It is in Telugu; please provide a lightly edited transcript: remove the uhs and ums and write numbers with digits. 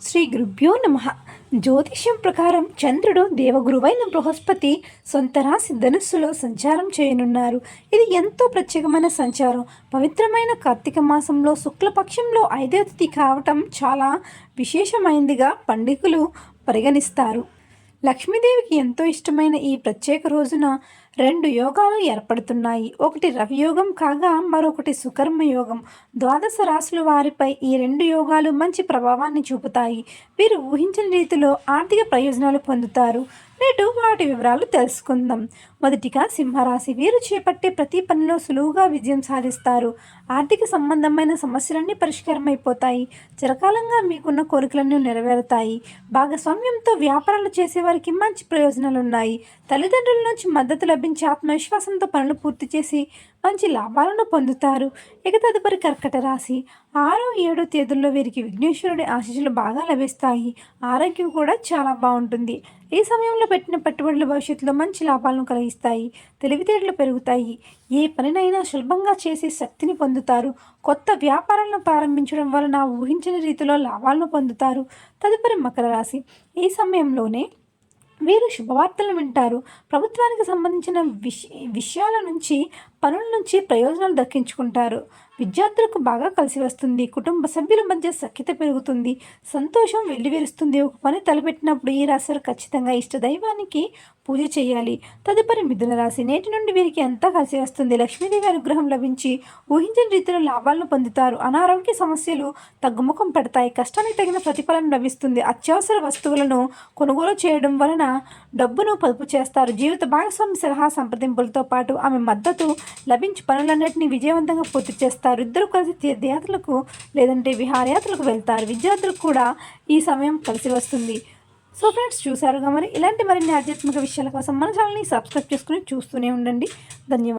శ్రీ గురుభ్యో నమ. జ్యోతిష్యం ప్రకారం చంద్రుడు దేవగురువైన బృహస్పతి సొంత రాశి ధనుస్సులో సంచారం చేయనున్నారు. ఇది ఎంతో ప్రత్యేకమైన సంచారం. పవిత్రమైన కార్తీక మాసంలో శుక్లపక్షంలో 5వ తిథి కావటం చాలా విశేషమైనదిగా పండితులు పరిగణిస్తారు. లక్ష్మీదేవికి ఎంతో ఇష్టమైన ఈ ప్రత్యేక రోజున 2 యోగాలు ఏర్పడుతున్నాయి. ఒకటి రవియోగం కాగా మరొకటి సుకర్మ యోగం. ద్వాదశ రాశుల వారిపై ఈ 2 యోగాలు మంచి ప్రభావాన్ని చూపుతాయి. వీరు ఊహించిన రీతిలో ఆర్థిక ప్రయోజనాలు పొందుతారు. నేడు వాటి వివరాలు తెలుసుకుందాం. మొదటిగా సింహరాశి. వీరు చేపట్టే ప్రతి పనిలో సులువుగా విజయం సాధిస్తారు. ఆర్థిక సంబంధమైన సమస్యలన్నీ పరిష్కారమైపోతాయి. చిరకాలంగా మీకున్న కోరికలన్నీ నెరవేరుతాయి. భాగస్వామ్యంతో వ్యాపారాలు చేసేవారికి మంచి ప్రయోజనాలు ఉన్నాయి. తల్లిదండ్రుల నుంచి మద్దతు లభించి ఆత్మవిశ్వాసంతో పనులు పూర్తి చేసి మంచి లాభాలను పొందుతారు. ఇక తదుపరి కర్కట రాశి. 6, 7 తేదీల్లో వీరికి విఘ్నేశ్వరుడి ఆశీస్సులు బాగా లభిస్తాయి. ఆరోగ్యం కూడా చాలా బాగుంటుంది. ఈ సమయంలో పెట్టిన పెట్టుబడులు భవిష్యత్తులో మంచి లాభాలను కలిగిస్తాయి. తెలివితేటలు పెరుగుతాయి. ఏ పనినైనా సులభంగా చేసే శక్తిని పొందుతారు. కొత్త వ్యాపారాలను ప్రారంభించడం వలన ఊహించని రీతిలో లాభాలను పొందుతారు. తదుపరి మకర రాశి. ఈ సమయంలోనే వీరు శుభవార్తలను వింటారు. ప్రభుత్వానికి సంబంధించిన విషయాల నుంచి, పనుల నుంచి ప్రయోజనాలు దక్కించుకుంటారు. విద్యార్థులకు బాగా కలిసి వస్తుంది. కుటుంబ సభ్యుల మధ్య సఖ్యత పెరుగుతుంది. సంతోషం వెల్లివిరుస్తుంది. ఒక పని తలపెట్టినప్పుడు ఈ రాశి ఖచ్చితంగా ఇష్టదైవానికి పూజ చేయాలి. తదుపరి మిథున రాశి. నేటి నుండి వీరికి ఎంతా కలిసి వస్తుంది. లక్ష్మీదేవి అనుగ్రహం లభించి ఊహించిన రీతిలో లాభాలను పొందుతారు. అనారోగ్య సమస్యలు తగ్గుముఖం పడతాయి. కష్టానికి తగిన ప్రతిఫలం లభిస్తుంది. అత్యవసర వస్తువులను కొనుగోలు చేయడం వలన డబ్బును పొదుపు చేస్తారు. జీవిత భాగస్వామి సలహా సంప్రదింపులతో పాటు ఆమె మద్దతు లభించి పనులన్నింటినీ విజయవంతంగా పూర్తి చేస్తారు. ఇద్దరు కలిసి తీర్థయాత్రలకు లేదంటే విహారయాత్రలకు వెళ్తారు. విద్యార్థులకు కూడా ఈ సమయం కలిసి వస్తుంది. సో ఫ్రెండ్స్, చూసారుగా మరి ఇలాంటి మరిన్ని ఆధ్యాత్మిక విషయాల కోసం మన ఛానల్ని సబ్స్క్రైబ్ చేసుకుని చూస్తూనే ఉండండి. ధన్యవాదాలు.